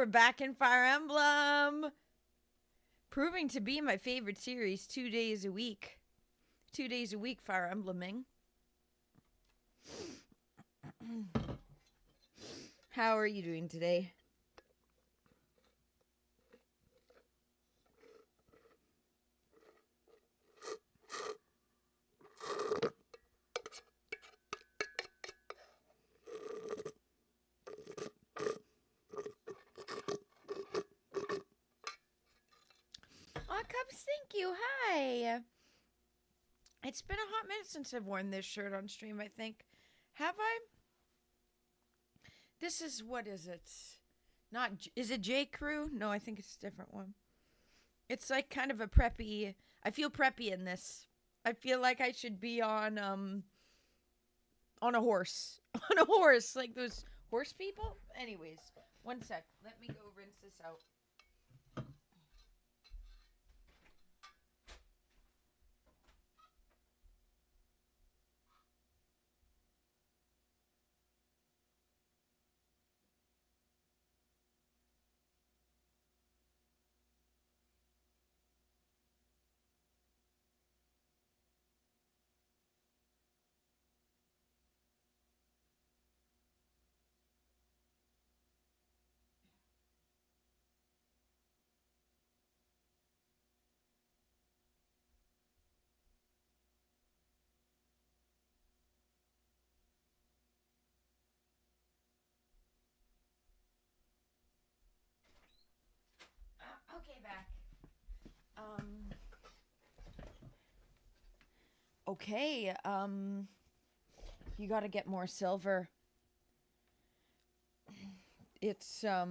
we're back in Fire Emblem. Proving to be my favorite series 2 days a week. 2 days a week Fire Embleming. How are you doing today? Oh, Cubs, thank you. Hi. It's been a hot minute since I've worn this shirt on stream, I think. Have I? This is, what is it? Is it J. Crew? No, I think it's a different one. It's like kind of a preppy, I feel preppy in this. I feel like I should be on a horse. On a horse, like those horse people. Anyways, one sec. Let me go rinse this out. Okay, back. Okay, you gotta get more silver. It's, I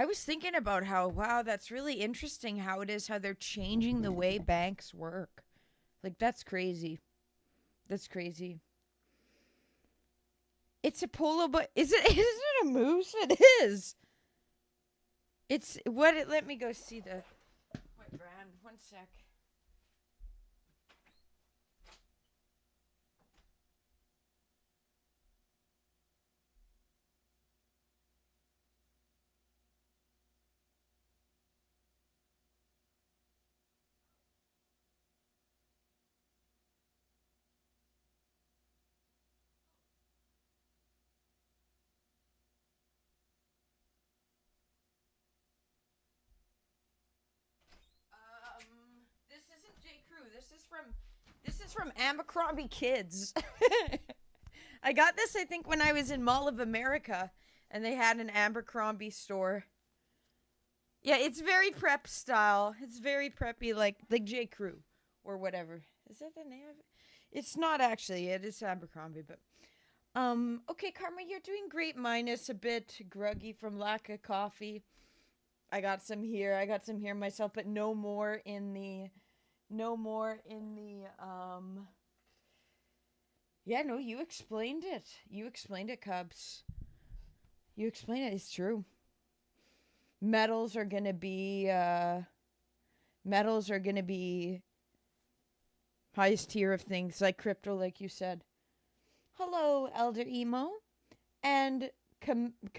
was thinking about how, wow, that's really interesting how it is, how they're changing the way banks work. Like, that's crazy. That's crazy. It's a polo, but is it a moose? It is. It's, let me go see what brand. One sec. This isn't J. Crew. This is from Abercrombie Kids. I got this, I think, when I was in Mall of America, and they had an Abercrombie store. Yeah, it's very prep style. It's very preppy, like J. Crew or whatever. Is that the name of it? It's not actually. It is Abercrombie, but okay, Karma, you're doing great. Minus a bit groggy from lack of coffee. I got some here. Myself, but no more in the Yeah, no, you explained it. Cubs. You explained it. It's true. Metals are gonna be highest tier of things, like crypto, like you said. Hello, Elder Emo. And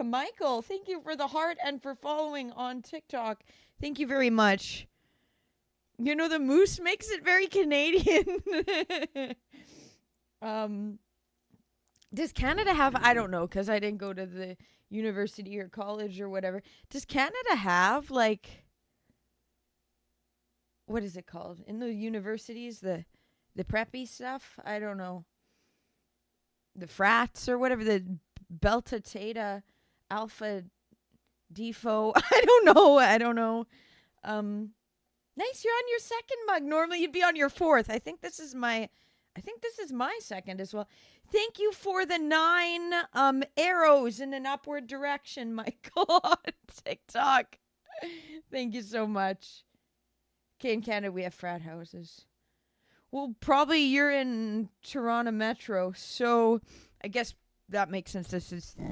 Michael, thank you for the heart and for following on TikTok. Thank you very much. You know, the moose makes it very Canadian. Does Canada have, I don't know, because I didn't go to the university or college or whatever. Does Canada have, like, what is it called? In the universities, the preppy stuff? I don't know. The frats or whatever, the Delta Theta Alpha Defo. I don't know. Nice, you're on your second mug. Normally you'd be on your fourth. I think this is my second as well. Thank you for the 9 arrows in an upward direction, Michael, on TikTok. Thank you so much. Okay, in Canada we have frat houses. Well, probably you're in Toronto Metro, so I guess that makes sense.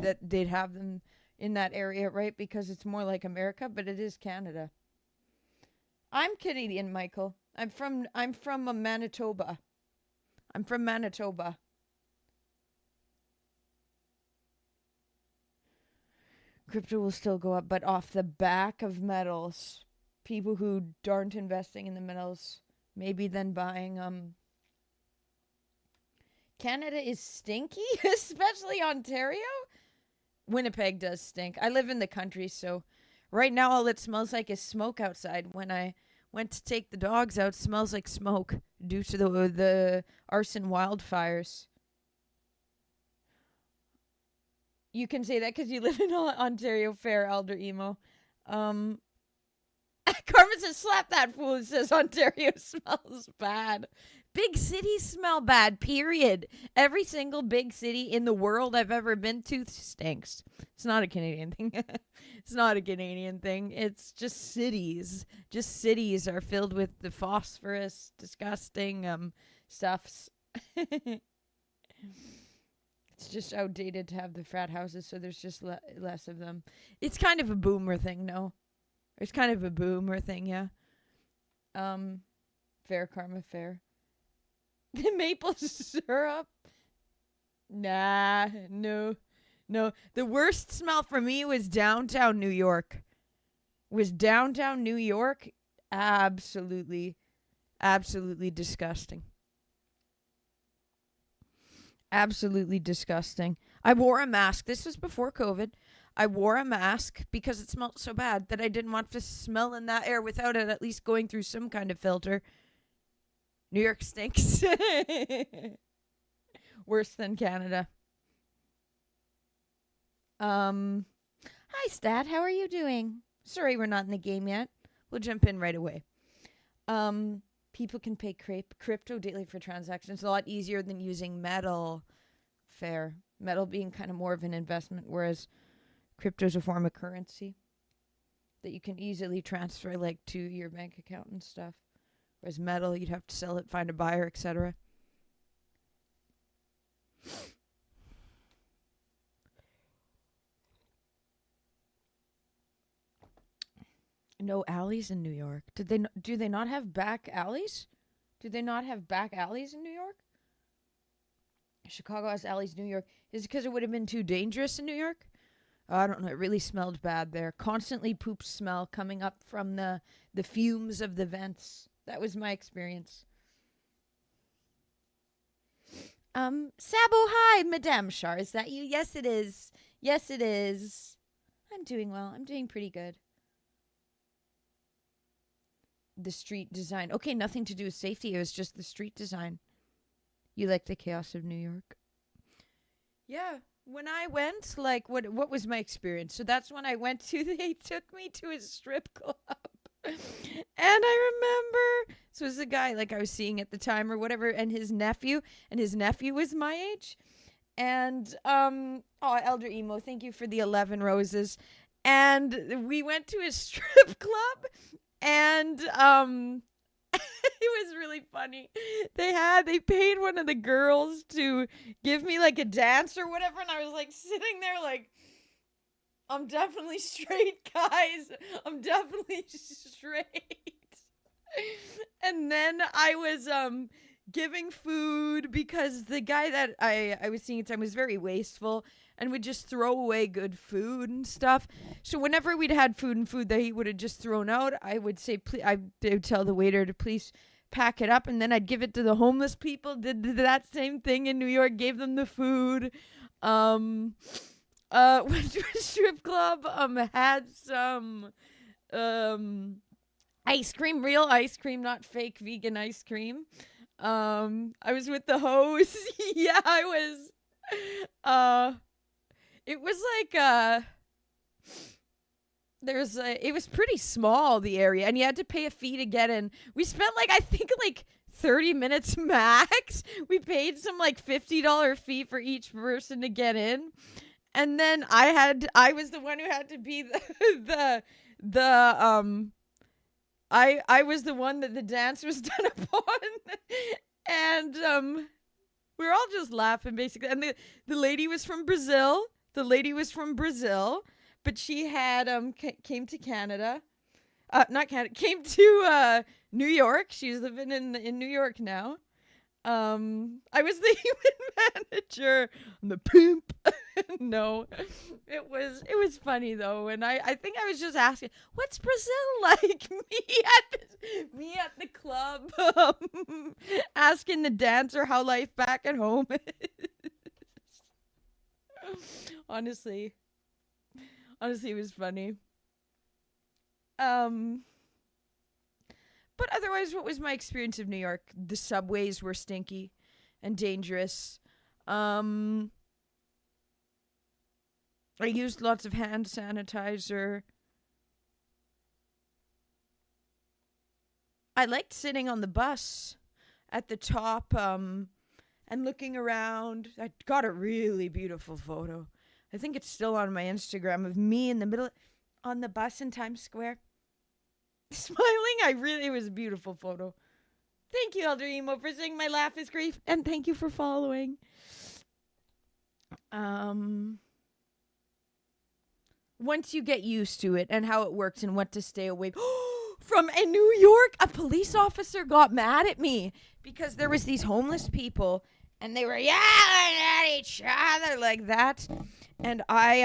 That they'd have them in that area, right? Because it's more like America, but it is Canada. I'm Canadian, Michael. I'm from Manitoba. I'm from Manitoba. Crypto will still go up, but off the back of metals. People who aren't investing in the metals, maybe then buying. Canada is stinky, especially Ontario. Winnipeg does stink. I live in the country, so right now all it smells like is smoke outside. When I went to take the dogs out, it smells like smoke due to the arson wildfires. You can say that because you live in Ontario. Fair, Elder Emo. Carmen says, slap that fool. It says Ontario smells bad. Big cities smell bad, period. Every single big city in the world I've ever been to stinks. It's not a Canadian thing. It's not a Canadian thing. It's just cities. Just cities are filled with the phosphorus, disgusting stuffs. It's just outdated to have the frat houses, so there's just less of them. It's kind of a boomer thing, no? It's kind of a boomer thing, yeah. Fair, Karma, fair. The maple syrup? Nah, no. The worst smell for me was downtown New York. Absolutely disgusting. Absolutely disgusting. I wore a mask. This was before COVID. I wore a mask because it smelled so bad that I didn't want to smell in that air without it at least going through some kind of filter. New York stinks. Worse than Canada. Hi, Stat. How are you doing? Sorry we're not in the game yet. We'll jump in right away. People can pay crypto daily for transactions. A lot easier than using metal. Fair. Metal being kind of more of an investment, whereas crypto is a form of currency that you can easily transfer like to your bank account and stuff. Whereas metal, you'd have to sell it, find a buyer, etc. No alleys in New York. Do they not have back alleys? Do they not have back alleys in New York? Chicago has alleys in New York. Is it because it would have been too dangerous in New York? I don't know. It really smelled bad there. Constantly poop smell coming up from the fumes of the vents. That was my experience. Sabo, hi, Madame Char. Is that you? Yes, it is. Yes, it is. I'm doing well. I'm doing pretty good. The street design. Okay, nothing to do with safety. It was just the street design. You like the chaos of New York? Yeah. When I went, like, what was my experience? So that's when I went to, they took me to a strip club. And I remember, so it was a guy, like, I was seeing at the time or whatever, and his nephew was my age. And, Elder Emo, thank you for the 11 roses. And we went to a strip club, and, it was really funny. They paid one of the girls to give me like a dance or whatever, and I was like sitting there like, I'm definitely straight, guys. I'm definitely straight. And then I was giving food because the guy that I was seeing at the time was very wasteful and would just throw away good food and stuff. So whenever we'd had food that he would have just thrown out, I would say, I would tell the waiter to please pack it up, and then I'd give it to the homeless people. Did that same thing in New York, gave them the food. Went to a strip club, had some ice cream, real ice cream, not fake vegan ice cream. I was with the host. Yeah, I was. It was like it was pretty small, the area, and you had to pay a fee to get in. We spent I think 30 minutes max. We paid some $50 fee for each person to get in. And then I was the one who had to be I was the one that the dance was done upon. And we were all just laughing basically. And the lady was from Brazil. But she had came to Canada. Not Canada, came to New York. She's living in New York now. I was the human manager, and the pimp. No, it was funny though, and I think I was just asking, what's Brazil like? Me at the club, asking the dancer how life back at home is. Honestly, honestly, it was funny. Um, but otherwise, what was my experience of New York? The subways were stinky and dangerous. Um, I used lots of hand sanitizer. I liked sitting on the bus at the top and looking around. I got a really beautiful photo. I think it's still on my Instagram of me in the middle on the bus in Times Square. Smiling. It was a beautiful photo. Thank you, Elder Emo, for saying my laugh is grief. And thank you for following. Once you get used to it and how it works and what to stay away from in New York, a police officer got mad at me because there was these homeless people and they were yelling at each other like that. And I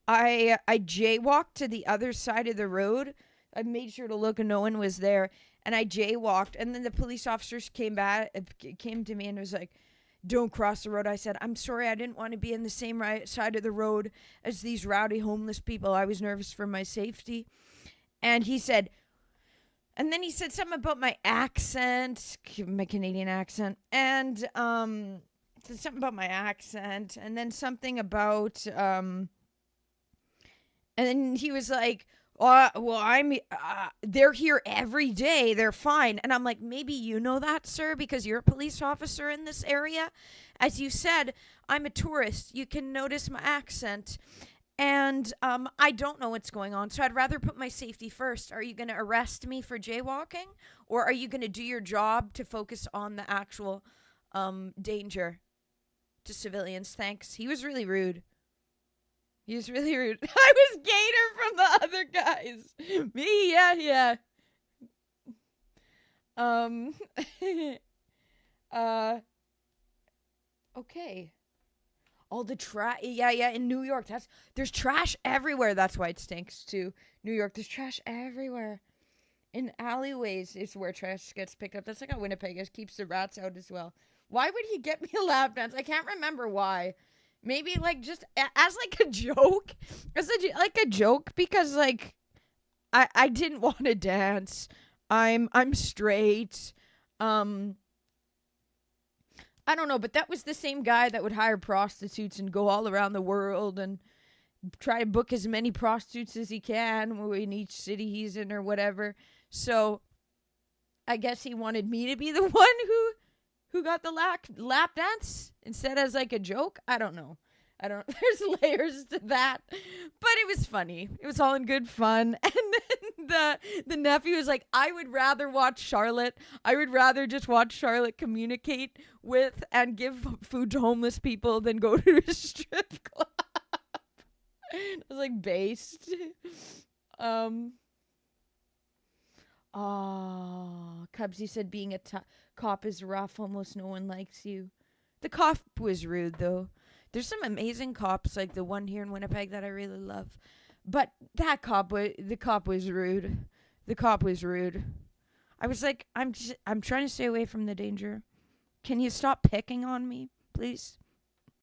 jaywalked to the other side of the road. I made sure to look and no one was there. And I jaywalked. And then the police officers came to me and was like, don't cross the road. I said, I'm sorry, I didn't want to be in the same side of the road as these rowdy homeless people. I was nervous for my safety. And he said something about my accent, my Canadian accent. And said something about my accent. And then something about, and then he was like, they're here every day. They're fine. And I'm like, maybe you know that, sir, because you're a police officer in this area. As you said, I'm a tourist. You can notice my accent. And I don't know what's going on. So I'd rather put my safety first. Are you going to arrest me for jaywalking? Or are you going to do your job to focus on the actual danger to civilians? Thanks. He was really rude. He was really rude. I was Gator from the other guys. Me, yeah. Okay. All the trash. Yeah. In New York, there's trash everywhere. That's why it stinks too. New York, there's trash everywhere. In alleyways is where trash gets picked up. That's like how Winnipeg keeps the rats out as well. Why would he get me a lap dance? I can't remember why. Maybe like just as like a joke, like a joke because like I didn't want to dance. I'm straight. I don't know, but that was the same guy that would hire prostitutes and go all around the world and try to book as many prostitutes as he can in each city he's in or whatever. So I guess he wanted me to be the one who got the lap dance instead as like a joke. I don't know. There's layers to that, but it was funny. It was all in good fun. And then the nephew was like, I would rather watch Charlotte. I would rather just watch Charlotte communicate with and give food to homeless people than go to a strip club. I was like, based. Cubsy said being a cop is rough. Almost no one likes you. The cop was rude, though. There's some amazing cops, like the one here in Winnipeg that I really love. But the cop was rude. The cop was rude. I was like, I'm trying to stay away from the danger. Can you stop picking on me, please?